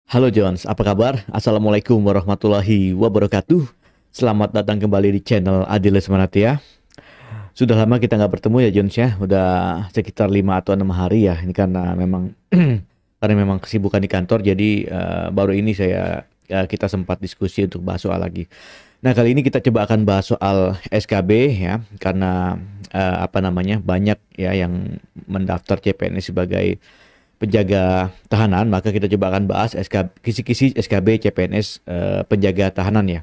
Halo Jones, apa kabar? Assalamualaikum warahmatullahi wabarakatuh. Selamat datang kembali di channel Adil Lesmanatia. Sudah lama kita nggak bertemu ya Jones ya, udah sekitar 5 atau 6 hari ya. Ini karena memang karena memang kesibukan di kantor, jadi baru ini kita sempat diskusi untuk bahas soal lagi. Nah kali ini kita coba akan bahas soal SKB ya, karena banyak ya yang mendaftar CPNS sebagai penjaga tahanan, maka kita coba akan bahas kisi-kisi SKB CPNS penjaga tahanan ya.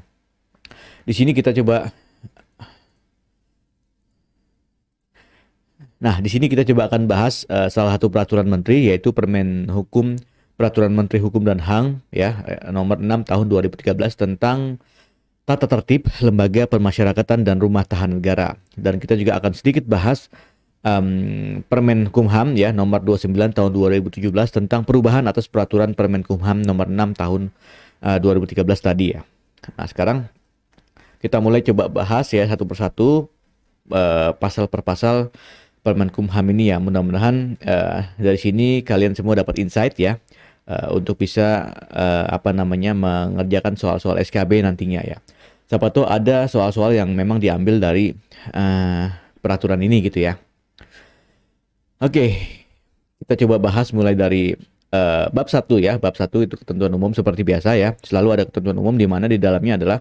Di sini kita coba Nah, di sini kita coba akan bahas salah satu peraturan menteri, yaitu Peraturan Menteri Hukum dan HAM ya, nomor 6 tahun 2013 tentang tata tertib lembaga permasyarakatan dan rumah tahanan negara. Dan kita juga akan sedikit bahas Permen Kumham ya nomor 29 tahun 2017 tentang perubahan atas peraturan Permen Kumham nomor 6 tahun 2013 tadi ya. Nah, sekarang kita mulai coba bahas ya satu persatu pasal per pasal Permenkumham ini ya. Mudah-mudahan dari sini kalian semua dapat insight ya untuk bisa mengerjakan soal-soal SKB nantinya ya. Siapa tahu ada soal-soal yang memang diambil dari peraturan ini gitu ya. Oke, kita coba bahas mulai dari bab 1 ya. Bab 1 itu ketentuan umum seperti biasa ya. Selalu ada ketentuan umum di mana di dalamnya adalah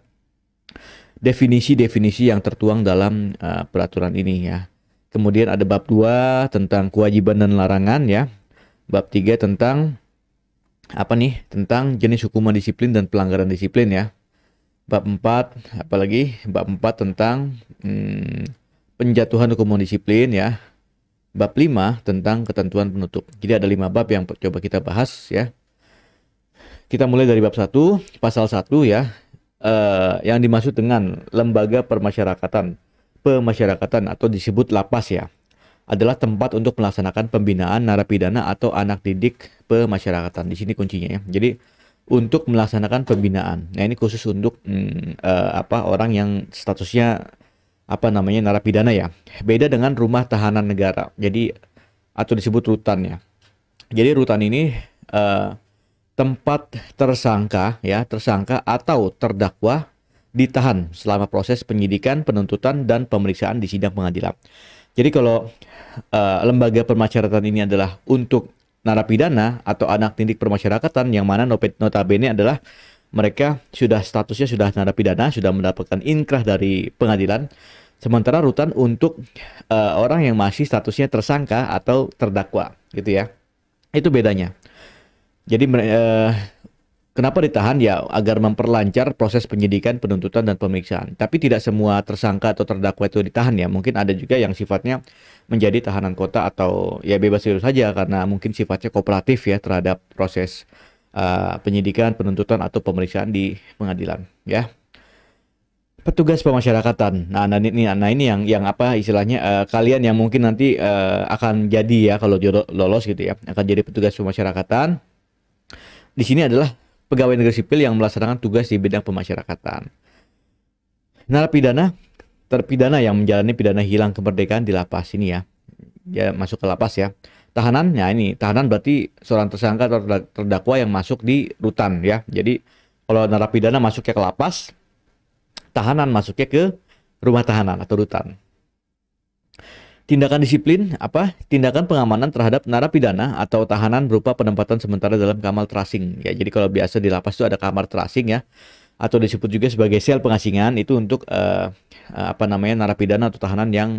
definisi-definisi yang tertuang dalam peraturan ini ya. Kemudian ada bab 2 tentang kewajiban dan larangan ya. Bab 3 tentang Tentang jenis hukuman disiplin dan pelanggaran disiplin ya. Bab 4 apalagi? Bab 4 tentang penjatuhan hukuman disiplin ya. Bab 5 tentang ketentuan penutup. Jadi ada 5 bab yang coba kita bahas ya. Kita mulai dari bab 1, pasal 1 ya. Yang dimaksud dengan lembaga pemasyarakatan atau disebut lapas ya, adalah tempat untuk melaksanakan pembinaan narapidana atau anak didik pemasyarakatan. Di sini kuncinya ya. Jadi untuk melaksanakan pembinaan. Nah, ini khusus untuk orang yang statusnya narapidana ya. Beda dengan rumah tahanan negara. Jadi atau disebut rutan ya. Jadi rutan ini tempat tersangka atau terdakwa ditahan selama proses penyidikan, penuntutan, dan pemeriksaan di sidang pengadilan. Jadi kalau lembaga permasyarakatan ini adalah untuk narapidana atau anak didik permasyarakatan, yang mana notabene adalah mereka statusnya sudah narapidana, sudah mendapatkan inkrah dari pengadilan. Sementara rutan untuk orang yang masih statusnya tersangka atau terdakwa, gitu ya. Itu bedanya. Jadi kenapa ditahan ya, agar memperlancar proses penyidikan, penuntutan, dan pemeriksaan. Tapi tidak semua tersangka atau terdakwa itu ditahan ya. Mungkin ada juga yang sifatnya menjadi tahanan kota atau ya bebas-bebas saja karena mungkin sifatnya kooperatif ya terhadap proses penyidikan, penuntutan, atau pemeriksaan di pengadilan ya. Petugas pemasyarakatan. Nah ini yang istilahnya kalian yang mungkin nanti akan jadi ya kalau lolos gitu ya, akan jadi petugas pemasyarakatan. Di sini adalah pegawai negeri sipil yang melaksanakan tugas di bidang pemasyarakatan. Terpidana yang menjalani pidana hilang kemerdekaan di lapas ini ya. Dia masuk ke lapas ya. Tahanan, ya ini tahanan berarti seorang tersangka atau terdakwa yang masuk di rutan ya. Jadi kalau narapidana masuknya ke lapas, tahanan masuknya ke rumah tahanan atau rutan. Tindakan disiplin tindakan pengamanan terhadap narapidana atau tahanan berupa penempatan sementara dalam kamar terasing ya. Jadi kalau biasa di lapas itu ada kamar terasing ya, atau disebut juga sebagai sel pengasingan. Itu untuk narapidana atau tahanan yang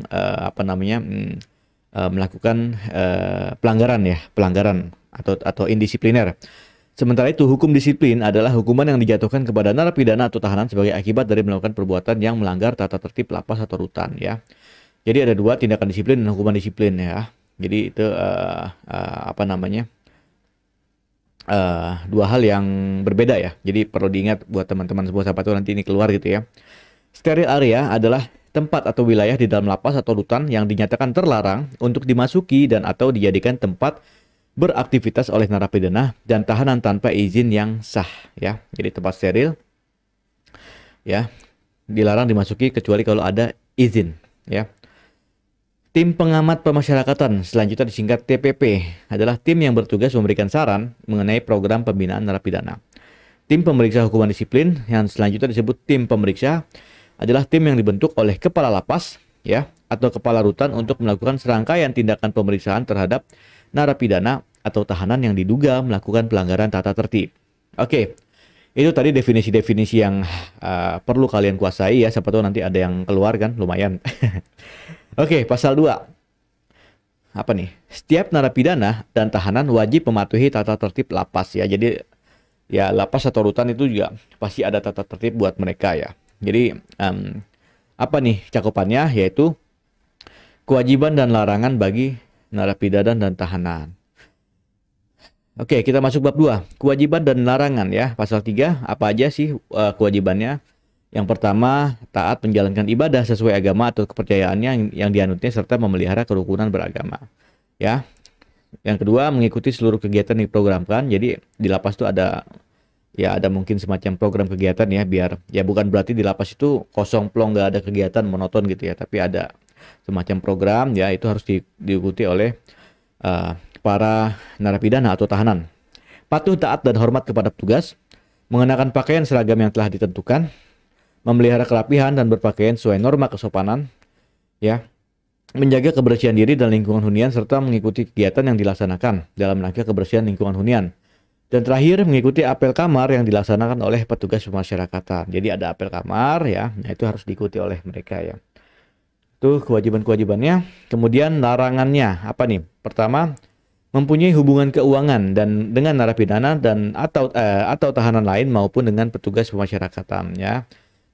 melakukan pelanggaran atau indisipliner. Sementara itu hukum disiplin adalah hukuman yang dijatuhkan kepada narapidana atau tahanan sebagai akibat dari melakukan perbuatan yang melanggar tata tertib lapas atau rutan ya. Jadi ada dua, tindakan disiplin dan hukuman disiplin ya. Jadi itu dua hal yang berbeda ya. Jadi perlu diingat buat teman-teman semua, siapa tahu nanti ini keluar gitu ya. Steril area adalah tempat atau wilayah di dalam lapas atau rutan yang dinyatakan terlarang untuk dimasuki dan atau dijadikan tempat beraktivitas oleh narapidana dan tahanan tanpa izin yang sah ya. Jadi tempat steril ya, dilarang dimasuki kecuali kalau ada izin ya. Tim pengamat pemasyarakatan, selanjutnya disingkat TPP, adalah tim yang bertugas memberikan saran mengenai program pembinaan narapidana. Tim pemeriksa hukuman disiplin yang selanjutnya disebut tim pemeriksa adalah tim yang dibentuk oleh kepala lapas ya atau kepala rutan untuk melakukan serangkaian tindakan pemeriksaan terhadap narapidana atau tahanan yang diduga melakukan pelanggaran tata tertib. Oke. Itu tadi definisi-definisi yang perlu kalian kuasai ya, siapa tahu nanti ada yang keluar kan, lumayan. Oke, pasal 2. Apa nih? Setiap narapidana dan tahanan wajib mematuhi tata tertib lapas ya. Jadi ya lapas atau rutan itu juga pasti ada tata tertib buat mereka ya. Jadi apa nih cakupannya? Yaitu kewajiban dan larangan bagi narapidana dan tahanan. Oke, kita masuk bab 2. Kewajiban dan larangan ya. Pasal 3, apa aja sih kewajibannya? Yang pertama, taat menjalankan ibadah sesuai agama atau kepercayaannya yang dianutnya serta memelihara kerukunan beragama. Ya. Yang kedua, mengikuti seluruh kegiatan yang diprogramkan. Jadi di lapas itu ada mungkin semacam program kegiatan ya, biar ya bukan berarti di lapas itu kosong plong nggak ada kegiatan monoton gitu ya, tapi ada semacam program ya, itu harus diikuti oleh para narapidana atau tahanan. Patuh, taat, dan hormat kepada petugas, mengenakan pakaian seragam yang telah ditentukan, memelihara kerapihan dan berpakaian sesuai norma kesopanan, ya, menjaga kebersihan diri dan lingkungan hunian serta mengikuti kegiatan yang dilaksanakan dalam rangka kebersihan lingkungan hunian. Dan terakhir, mengikuti apel kamar yang dilaksanakan oleh petugas pemasyarakatan. Jadi ada apel kamar ya, nah itu harus diikuti oleh mereka ya. Itu kewajiban-kewajibannya. Kemudian larangannya apa nih? Pertama, mempunyai hubungan keuangan dan dengan narapidana dan atau tahanan lain maupun dengan petugas pemasyarakatan ya.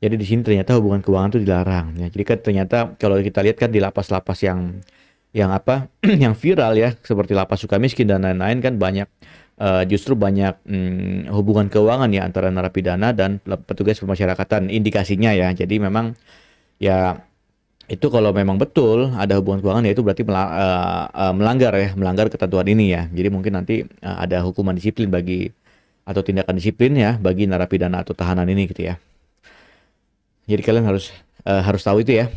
Jadi di sini ternyata hubungan keuangan itu dilarang ya. Jadi kan ternyata kalau kita lihat kan di lapas-lapas yang yang viral ya, seperti lapas Sukamiskin dan lain-lain kan banyak justru banyak hubungan keuangan ya antara narapidana dan petugas pemasyarakatan indikasinya ya. Jadi memang ya itu kalau memang betul ada hubungan keuangan ya itu berarti melanggar ketentuan ini ya. Jadi mungkin nanti ada hukuman disiplin atau tindakan disiplin ya bagi narapidana atau tahanan ini gitu ya. Jadi kalian harus tahu itu ya.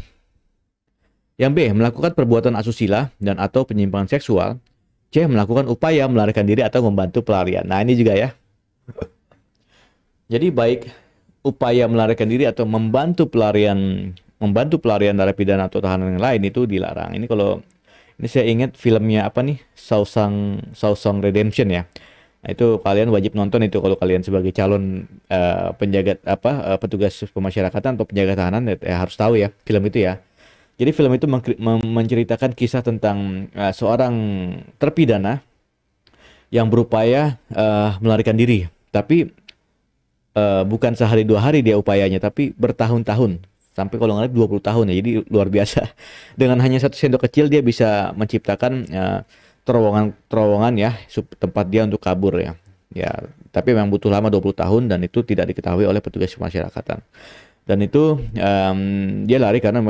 Yang B, melakukan perbuatan asusila dan atau penyimpangan seksual. C, melakukan upaya melarikan diri atau membantu pelarian. Nah, ini juga ya. Jadi baik upaya melarikan diri atau membantu pelarian narapidana atau tahanan yang lain itu dilarang. Ini kalau ini saya ingat filmnya apa nih? Shawshank Redemption ya. Nah, itu kalian wajib nonton itu kalau kalian sebagai calon penjaga petugas pemasyarakatan atau penjaga tahanan ya, harus tahu ya film itu ya. Jadi film itu menceritakan kisah tentang seorang terpidana yang berupaya melarikan diri, tapi bukan sehari dua hari dia upayanya, tapi bertahun-tahun, sampai kalau nggak 20 tahun ya. Jadi luar biasa. Dengan hanya 1 sendok kecil dia bisa menciptakan terowongan ya, tempat dia untuk kabur ya. Ya, tapi memang butuh lama 20 tahun dan itu tidak diketahui oleh petugas pemasyarakatan. Dan itu dia lari karena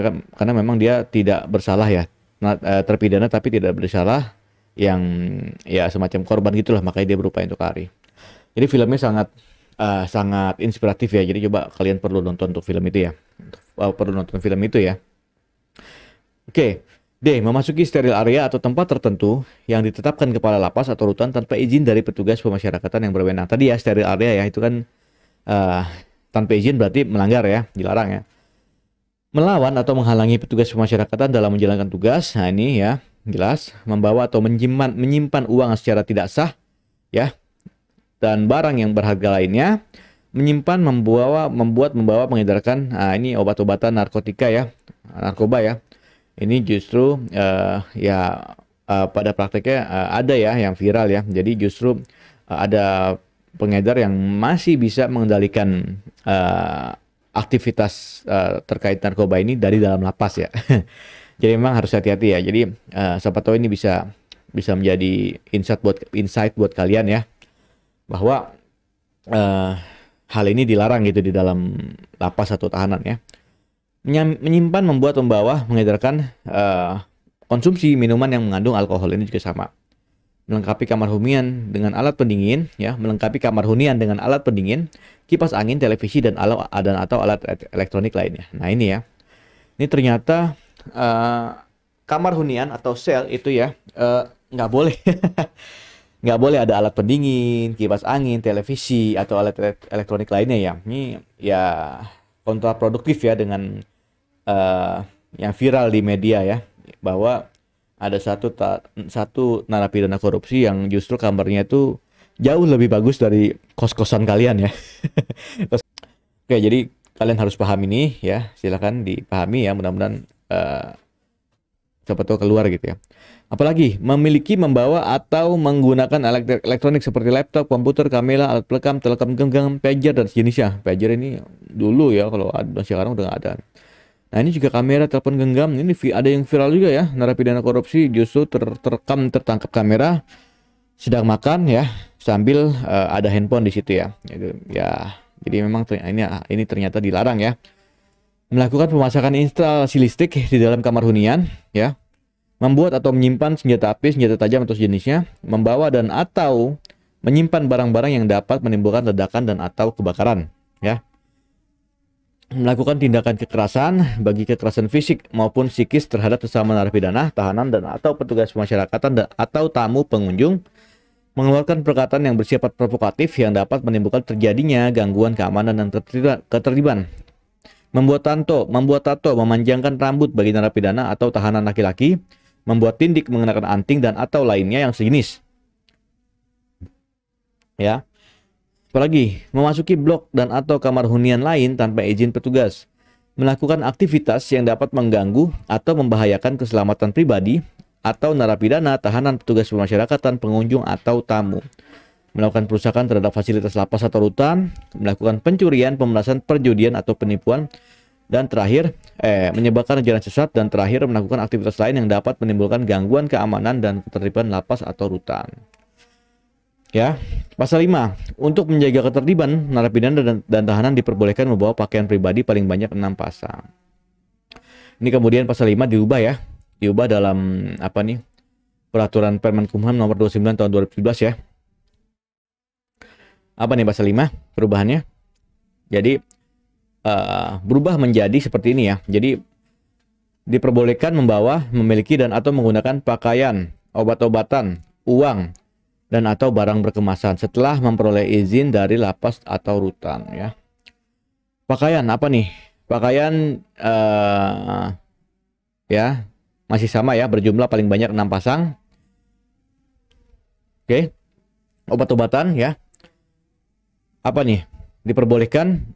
memang dia tidak bersalah ya, terpidana tapi tidak bersalah, yang ya semacam korban gitulah, makanya dia berupaya untuk lari. Jadi filmnya sangat inspiratif ya. Jadi coba kalian perlu nonton untuk film itu ya. Perlu nonton film itu ya. Oke. D, memasuki steril area atau tempat tertentu yang ditetapkan kepala lapas atau rutan tanpa izin dari petugas pemasyarakatan yang berwenang. Tadi ya steril area ya, itu kan tanpa izin berarti melanggar ya, dilarang ya. Melawan atau menghalangi petugas pemasyarakatan dalam menjalankan tugas. Nah ini ya, jelas. Membawa atau menyimpan uang secara tidak sah ya. Dan barang yang berharga lainnya. Menyimpan, membawa, mengedarkan. Nah ini obat-obatan narkotika ya, narkoba ya. Ini justru pada prakteknya ada ya yang viral ya. Jadi justru ada pengedar yang masih bisa mengendalikan aktivitas terkait narkoba ini dari dalam lapas ya. Jadi memang harus hati-hati ya. Jadi siapa tahu ini bisa menjadi insight buat kalian ya, bahwa hal ini dilarang gitu di dalam lapas atau tahanan ya. Menyimpan, membuat, membawa, mengedarkan konsumsi minuman yang mengandung alkohol ini juga sama. Melengkapi kamar hunian dengan alat pendingin ya, kipas angin, televisi dan atau alat elektronik lainnya. Nah ini ya, ini ternyata kamar hunian atau sel itu ya nggak boleh nggak boleh ada alat pendingin, kipas angin, televisi atau alat elektronik lainnya ya. Ini ya kontraproduktif ya dengan yang viral di media ya, bahwa ada satu narapidana korupsi yang justru kamarnya itu jauh lebih bagus dari kos-kosan kalian ya. Oke, jadi kalian harus paham ini ya, silakan dipahami ya, mudah-mudahan siapa tahu keluar gitu ya. Apalagi memiliki, membawa atau menggunakan elektronik seperti laptop, komputer, kamera, alat pelekam, telepon genggam, pager dan sejenisnya. Pager ini dulu ya, kalau ada sekarang udah nggak ada. Nah ini juga kamera, telepon genggam. Ini ada yang viral juga ya, narapidana korupsi justru terekam tertangkap kamera sedang makan ya, sambil ada handphone di situ ya. Ya, jadi memang ini ternyata dilarang ya. Melakukan pemasangan instalasi listrik di dalam kamar hunian ya. Membuat atau menyimpan senjata api, senjata tajam atau sejenisnya, membawa dan atau menyimpan barang-barang yang dapat menimbulkan ledakan dan atau kebakaran, ya. Melakukan tindakan kekerasan, bagi kekerasan fisik maupun psikis terhadap sesama narapidana, tahanan dan atau petugas pemasyarakatan atau tamu pengunjung, mengeluarkan perkataan yang bersifat provokatif yang dapat menimbulkan terjadinya gangguan keamanan dan ketertiban. Membuat tato, memanjangkan rambut bagi narapidana atau tahanan laki-laki, membuat tindik, mengenakan anting dan atau lainnya yang sejenis. Ya. Apalagi memasuki blok dan atau kamar hunian lain tanpa izin petugas. Melakukan aktivitas yang dapat mengganggu atau membahayakan keselamatan pribadi atau narapidana, tahanan, petugas pemasyarakatan, pengunjung atau tamu. Melakukan perusakan terhadap fasilitas lapas atau rutan, melakukan pencurian, pemerasan, perjudian atau penipuan, dan terakhir menyebarkan ajaran sesat, dan terakhir melakukan aktivitas lain yang dapat menimbulkan gangguan keamanan dan ketertiban lapas atau rutan. Ya, pasal 5, untuk menjaga ketertiban, narapidana dan tahanan diperbolehkan membawa pakaian pribadi paling banyak 6 pasang. Ini kemudian pasal 5 diubah ya, diubah dalam peraturan Permenkumham nomor 29 tahun 2017 ya. Apa nih pasal 5 perubahannya? Jadi berubah menjadi seperti ini ya. Jadi diperbolehkan membawa, memiliki dan atau menggunakan pakaian, obat-obatan, uang dan atau barang berkemasan setelah memperoleh izin dari lapas atau rutan ya. Pakaian apa nih? Pakaian ya masih sama ya, berjumlah paling banyak 6 pasang. Oke. Obat-obatan ya. Apa nih? Diperbolehkan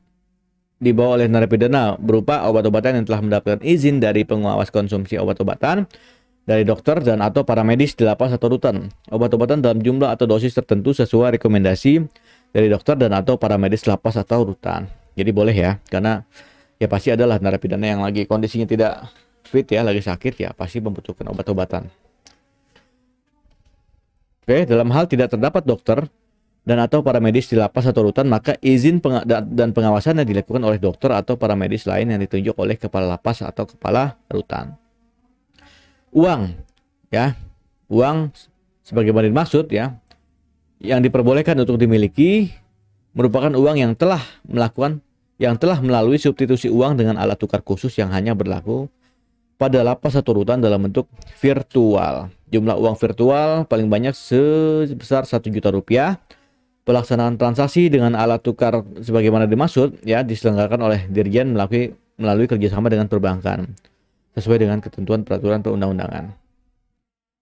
dibawa oleh narapidana berupa obat-obatan yang telah mendapatkan izin dari pengawas konsumsi obat-obatan, dari dokter dan atau para medis di lapas atau rutan. Obat-obatan dalam jumlah atau dosis tertentu sesuai rekomendasi dari dokter dan atau para medis lapas atau rutan. Jadi boleh ya, karena ya pasti adalah narapidana yang lagi kondisinya tidak fit ya, lagi sakit ya, pasti membutuhkan obat-obatan. Oke, dalam hal tidak terdapat dokter dan atau para medis di lapas atau rutan, maka izin dan pengawasannya dilakukan oleh dokter atau para medis lain yang ditunjuk oleh kepala lapas atau kepala rutan. Uang ya, uang sebagaimana dimaksud ya, yang diperbolehkan untuk dimiliki merupakan uang yang telah melalui substitusi uang dengan alat tukar khusus yang hanya berlaku pada lapas atau rutan dalam bentuk virtual. Jumlah uang virtual paling banyak sebesar 1 juta rupiah. Pelaksanaan transaksi dengan alat tukar sebagaimana dimaksud ya diselenggarakan oleh Dirjen melalui kerjasama dengan perbankan sesuai dengan ketentuan peraturan perundang-undangan.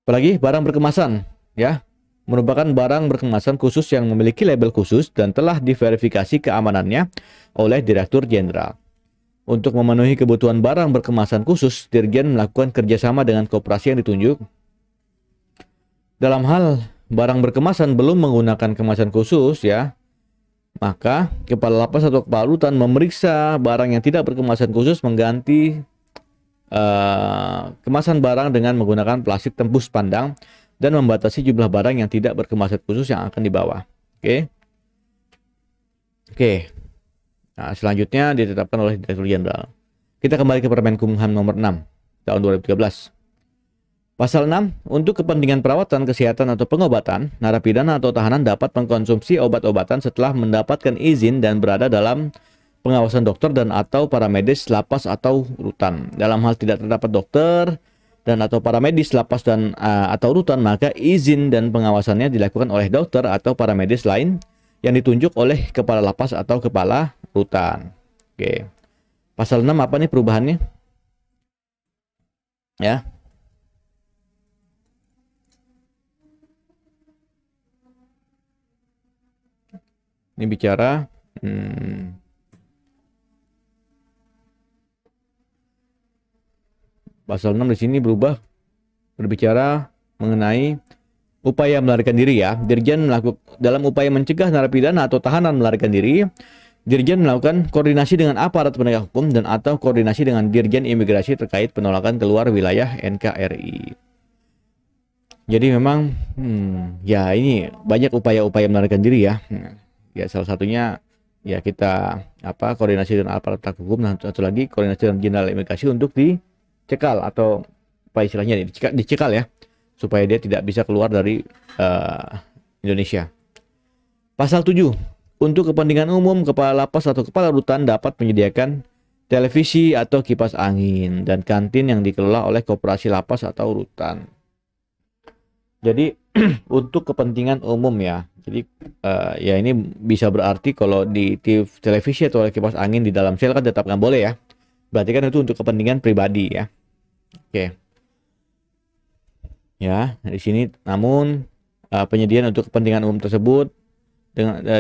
Apalagi barang berkemasan ya, merupakan barang berkemasan khusus yang memiliki label khusus dan telah diverifikasi keamanannya oleh Direktur Jenderal. Untuk memenuhi kebutuhan barang berkemasan khusus, Dirjen melakukan kerjasama dengan koperasi yang ditunjuk. Dalam hal barang berkemasan belum menggunakan kemasan khusus ya, maka kepala lapas atau kepala rutan memeriksa barang yang tidak berkemasan khusus, mengganti kemasan barang dengan menggunakan plastik tembus pandang dan membatasi jumlah barang yang tidak berkemasan khusus yang akan dibawa. Oke. Nah, selanjutnya ditetapkan oleh Direktur Jenderal. Kita kembali ke Permenkumham nomor 6 tahun 2013. Pasal 6, untuk kepentingan perawatan, kesehatan atau pengobatan, narapidana atau tahanan dapat mengkonsumsi obat-obatan setelah mendapatkan izin dan berada dalam pengawasan dokter dan atau para medis lapas atau rutan. Dalam hal tidak terdapat dokter dan atau para medis lapas dan atau rutan, maka izin dan pengawasannya dilakukan oleh dokter atau para medis lain yang ditunjuk oleh kepala lapas atau kepala rutan. Oke. Pasal 6 apa nih perubahannya? Ya. Ini bicara pasal 6 di sini berbicara mengenai upaya melarikan diri ya. Dirjen dalam upaya mencegah narapidana atau tahanan melarikan diri, Dirjen melakukan koordinasi dengan aparat penegak hukum dan atau koordinasi dengan Dirjen Imigrasi terkait penolakan keluar wilayah NKRI. Jadi memang ya ini banyak upaya-upaya melarikan diri ya. Ya salah satunya ya kita koordinasi dengan aparat penegak hukum, dan satu lagi koordinasi dengan Jenderal Imigrasi untuk dicekal atau apa istilahnya dicekal ya, supaya dia tidak bisa keluar dari Indonesia. Pasal 7. Untuk kepentingan umum, kepala lapas atau kepala rutan dapat menyediakan televisi atau kipas angin dan kantin yang dikelola oleh koperasi lapas atau rutan. Jadi untuk kepentingan umum ya. Jadi ya ini bisa berarti kalau di televisi atau kipas angin di dalam sel kan tetap nggak boleh ya. Berarti kan itu untuk kepentingan pribadi ya. Oke. Ya, di sini namun penyediaan untuk kepentingan umum tersebut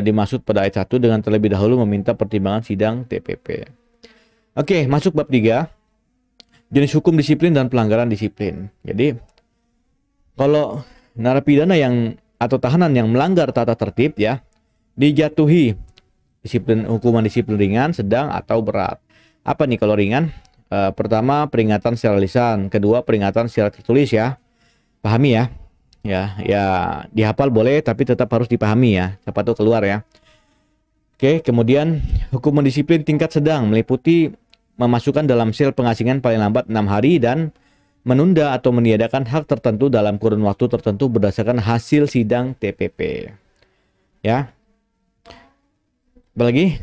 dimaksud pada ayat 1 dengan terlebih dahulu meminta pertimbangan sidang TPP. Oke, masuk bab 3. Jenis hukum disiplin dan pelanggaran disiplin. Jadi kalau narapidana atau tahanan yang melanggar tata tertib ya, dijatuhi hukuman disiplin ringan, sedang atau berat. Apa nih kalau ringan? Pertama, peringatan secara lisan, kedua peringatan secara tertulis ya. Pahami ya. Ya dihafal boleh tapi tetap harus dipahami ya, siapa tahu keluar ya. Oke, kemudian hukuman disiplin tingkat sedang meliputi memasukkan dalam sel pengasingan paling lambat 6 hari dan menunda atau meniadakan hak tertentu dalam kurun waktu tertentu berdasarkan hasil sidang TPP. Ya. Apalagi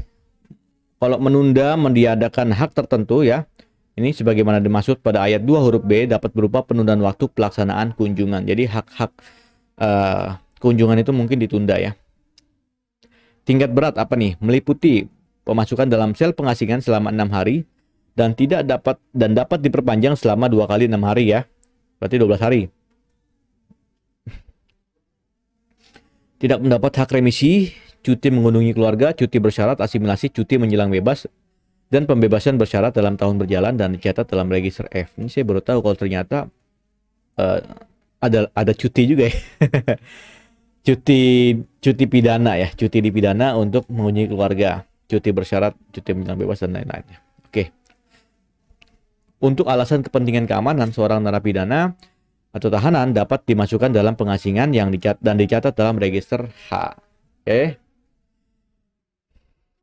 kalau menunda meniadakan hak tertentu ya, ini sebagaimana dimaksud pada ayat 2 huruf B dapat berupa penundaan waktu pelaksanaan kunjungan. Jadi hak-hak kunjungan itu mungkin ditunda ya. Tingkat berat apa nih? Meliputi pemasukan dalam sel pengasingan selama 6 hari dan dapat diperpanjang selama 2 kali 6 hari ya. Berarti 12 hari. Tidak mendapat hak remisi, cuti mengunjungi keluarga, cuti bersyarat, asimilasi, cuti menjelang bebas, dan pembebasan bersyarat dalam tahun berjalan dan dicatat dalam register F. Ini saya baru tahu kalau ternyata ada cuti juga ya. cuti pidana ya, cuti dipidana untuk mengunjungi keluarga, cuti bersyarat, cuti menjelang bebas dan lain-lainnya. Oke. Untuk alasan kepentingan keamanan seorang narapidana atau tahanan dapat dimasukkan dalam pengasingan yang dicatat dalam register H.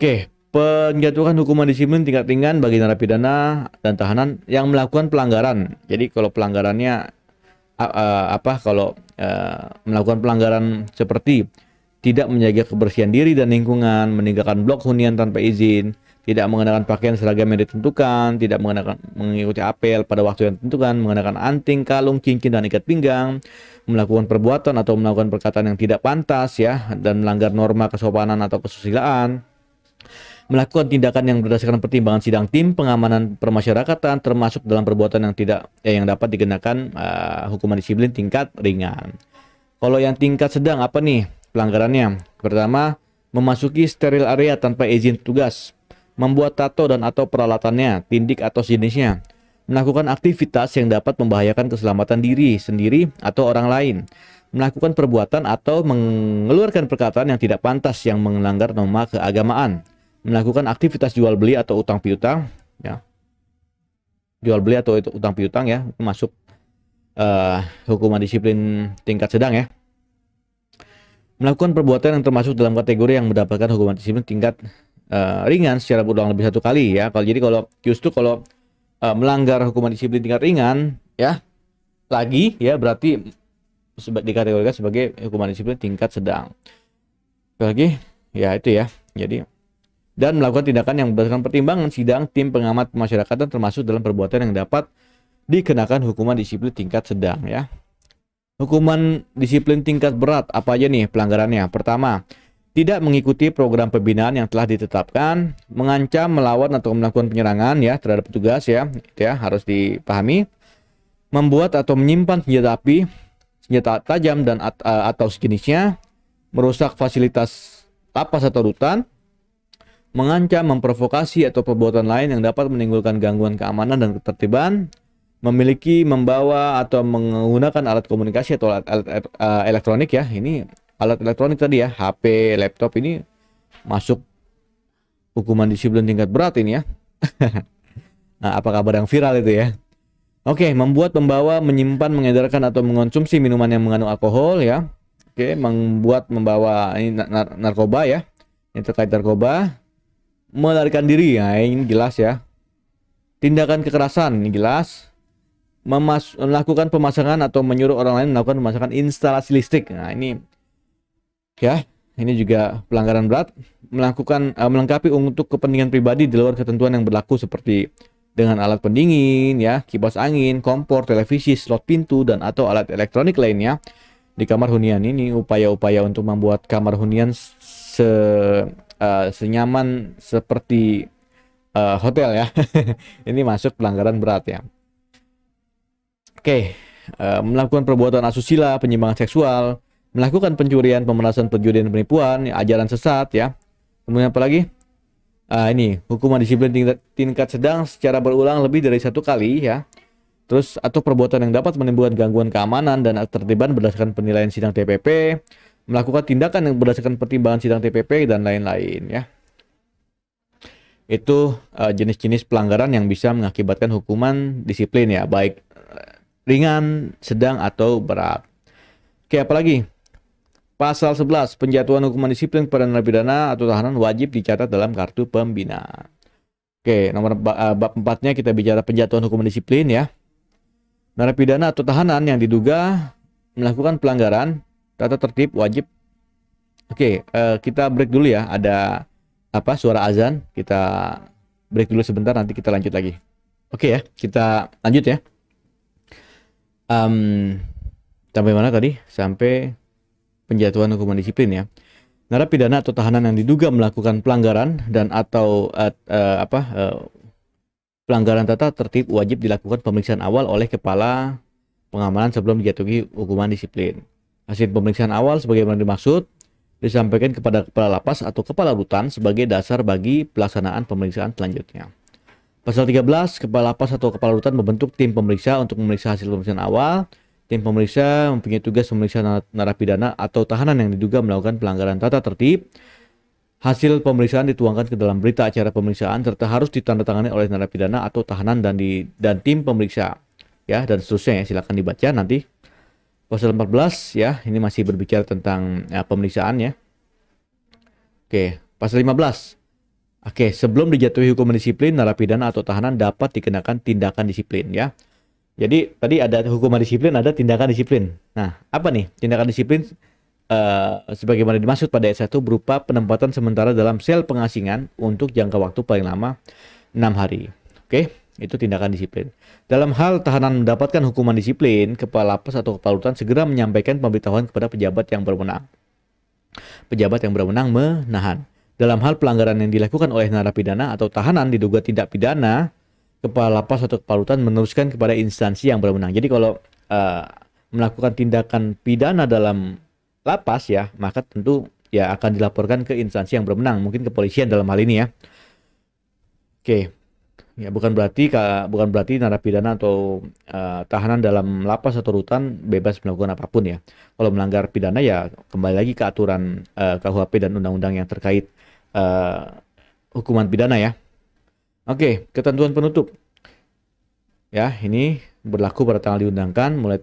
Oke. Penjatuhan hukuman disiplin tingkat ringan bagi narapidana dan tahanan yang melakukan pelanggaran. Jadi kalau pelanggarannya melakukan pelanggaran seperti tidak menjaga kebersihan diri dan lingkungan, meninggalkan blok hunian tanpa izin, tidak mengenakan pakaian seragam yang ditentukan, tidak mengikuti apel pada waktu yang ditentukan, mengenakan anting, kalung, cincin dan ikat pinggang, melakukan perbuatan atau melakukan perkataan yang tidak pantas ya, dan melanggar norma kesopanan atau kesusilaan, melakukan tindakan yang berdasarkan pertimbangan sidang tim pengamanan permasyarakatan termasuk dalam perbuatan yang dapat dikenakan hukuman disiplin tingkat ringan. Kalau yang tingkat sedang apa nih pelanggarannya? Pertama, memasuki steril area tanpa izin tugas, membuat tato dan atau peralatannya, tindik atau jenisnya, melakukan aktivitas yang dapat membahayakan keselamatan diri sendiri atau orang lain, melakukan perbuatan atau mengeluarkan perkataan yang tidak pantas yang melanggar norma keagamaan, melakukan aktivitas jual beli atau utang piutang ya, jual beli atau utang piutang ya, masuk hukuman disiplin tingkat sedang ya. Melakukan perbuatan yang termasuk dalam kategori yang mendapatkan hukuman disiplin tingkat ringan secara berulang lebih 1 kali ya. Kalau melanggar hukuman disiplin tingkat ringan ya lagi ya, berarti dikategorikan sebagai hukuman disiplin tingkat sedang. Lagi ya itu ya. Jadi dan melakukan tindakan yang berdasarkan pertimbangan sidang tim pengamat pemasyarakatan termasuk dalam perbuatan yang dapat dikenakan hukuman disiplin tingkat sedang ya. Hukuman disiplin tingkat berat apa aja nih pelanggarannya? Pertama, tidak mengikuti program pembinaan yang telah ditetapkan, mengancam, melawan atau melakukan penyerangan ya terhadap petugas ya, itu ya harus dipahami. Membuat atau menyimpan senjata api, senjata tajam dan atau sejenisnya, merusak fasilitas lapas atau rutan, mengancam, memprovokasi atau perbuatan lain yang dapat menimbulkan gangguan keamanan dan ketertiban, memiliki, membawa atau menggunakan alat komunikasi atau alat elektronik ya. Ini alat elektronik tadi ya, HP, laptop ini masuk hukuman disiplin tingkat berat ini ya. Nah, apa kabar yang viral itu ya? Oke, membuat, membawa, menyimpan, mengedarkan atau mengonsumsi minuman yang mengandung alkohol ya. Oke, membuat, membawa ini narkoba ya. Yang terkait narkoba, melarikan diri ya, ini jelas ya. Tindakan kekerasan ini jelas. Melakukan pemasangan atau menyuruh orang lain melakukan pemasangan instalasi listrik. Nah, ini ya, ini juga pelanggaran berat. Melakukan melengkapi untuk kepentingan pribadi di luar ketentuan yang berlaku seperti dengan alat pendingin ya, kipas angin, kompor, televisi, slot pintu dan atau alat elektronik lainnya di kamar hunian. Ini upaya-upaya untuk membuat kamar hunian senyaman seperti hotel ya. Ini masuk pelanggaran berat ya. Oke, melakukan perbuatan asusila, penyimpangan seksual, melakukan pencurian, pemerasan, perjudian, penipuan, ya, ajaran sesat ya. Kemudian apa lagi? Ini hukuman disiplin tingkat sedang secara berulang lebih dari 1 kali ya. Terus atau perbuatan yang dapat menimbulkan gangguan keamanan dan ketertiban berdasarkan penilaian sidang TPP, melakukan tindakan yang berdasarkan pertimbangan sidang TPP dan lain-lain ya. Itu jenis-jenis pelanggaran yang bisa mengakibatkan hukuman disiplin ya, baik ringan, sedang atau berat. Oke, apalagi? Pasal 11, penjatuhan hukuman disiplin kepada narapidana atau tahanan wajib dicatat dalam kartu pembinaan. Oke, nomor bab 4-nya kita bicara penjatuhan hukuman disiplin ya. Narapidana atau tahanan yang diduga melakukan pelanggaran tata tertib wajib. Oke, kita break dulu ya. Ada suara azan. Kita break dulu sebentar, nanti kita lanjut lagi. Oke ya, kita lanjut ya. Sampai mana tadi? Sampai penjatuhan hukuman disiplin ya. Narapidana atau tahanan yang diduga melakukan pelanggaran dan atau pelanggaran tata tertib wajib dilakukan pemeriksaan awal oleh kepala pengamanan sebelum dijatuhi hukuman disiplin. Hasil pemeriksaan awal sebagaimana dimaksud disampaikan kepada kepala lapas atau kepala rutan sebagai dasar bagi pelaksanaan pemeriksaan selanjutnya. Pasal 13, kepala lapas atau kepala rutan membentuk tim pemeriksa untuk memeriksa hasil pemeriksaan awal. Tim pemeriksa mempunyai tugas memeriksa narapidana atau tahanan yang diduga melakukan pelanggaran tata tertib. Hasil pemeriksaan dituangkan ke dalam berita acara pemeriksaan serta harus ditandatangani oleh narapidana atau tahanan dan tim pemeriksa. Ya, dan seterusnya ya, silakan dibaca nanti. Pasal 14 ya, ini masih berbicara tentang pemeriksaan ya. Oke, pasal 15. Oke, sebelum dijatuhi hukuman disiplin, narapidana atau tahanan dapat dikenakan tindakan disiplin ya. Jadi tadi ada hukuman disiplin, ada tindakan disiplin. Nah, apa nih tindakan disiplin? Sebagaimana dimaksud pada ayat 1 berupa penempatan sementara dalam sel pengasingan untuk jangka waktu paling lama 6 hari. Oke, itu tindakan disiplin. Dalam hal tahanan mendapatkan hukuman disiplin, kepala lapas atau kepala rutan segera menyampaikan pemberitahuan kepada pejabat yang berwenang. Pejabat yang berwenang menahan. Dalam hal pelanggaran yang dilakukan oleh narapidana atau tahanan diduga tindak pidana, kepala lapas atau kepala rutan meneruskan kepada instansi yang berwenang. Jadi kalau melakukan tindakan pidana dalam lapas ya, maka tentu ya akan dilaporkan ke instansi yang berwenang, mungkin kepolisian dalam hal ini ya. Oke. Ya, bukan berarti narapidana atau tahanan dalam lapas atau rutan bebas melakukan apapun ya. Kalau melanggar pidana ya kembali lagi ke aturan KUHP dan undang-undang yang terkait hukuman pidana ya. Oke, ketentuan penutup. Ya, ini berlaku pada tanggal diundangkan mulai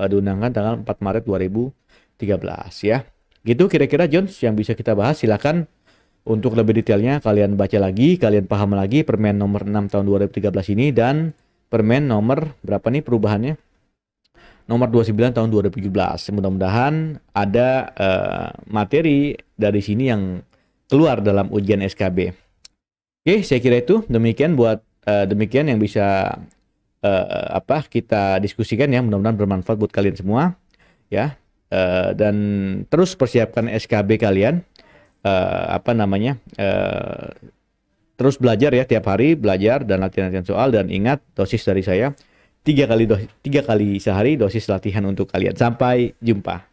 diundangkan tanggal 4 Maret 2013 ya. Gitu kira-kira Jones yang bisa kita bahas. Silakan untuk lebih detailnya kalian baca lagi, kalian paham lagi Permen nomor 6 tahun 2013 ini dan Permen nomor berapa nih perubahannya? Nomor 29 tahun 2017. Mudah-mudahan ada materi dari sini yang keluar dalam ujian SKB. Oke, saya kira itu demikian yang bisa kita diskusikan ya, mudah-mudahan bermanfaat buat kalian semua ya. Dan terus persiapkan SKB kalian, terus belajar ya, tiap hari belajar dan latihan-latihan soal, dan ingat dosis dari saya 3 kali sehari dosis latihan untuk kalian. Sampai jumpa.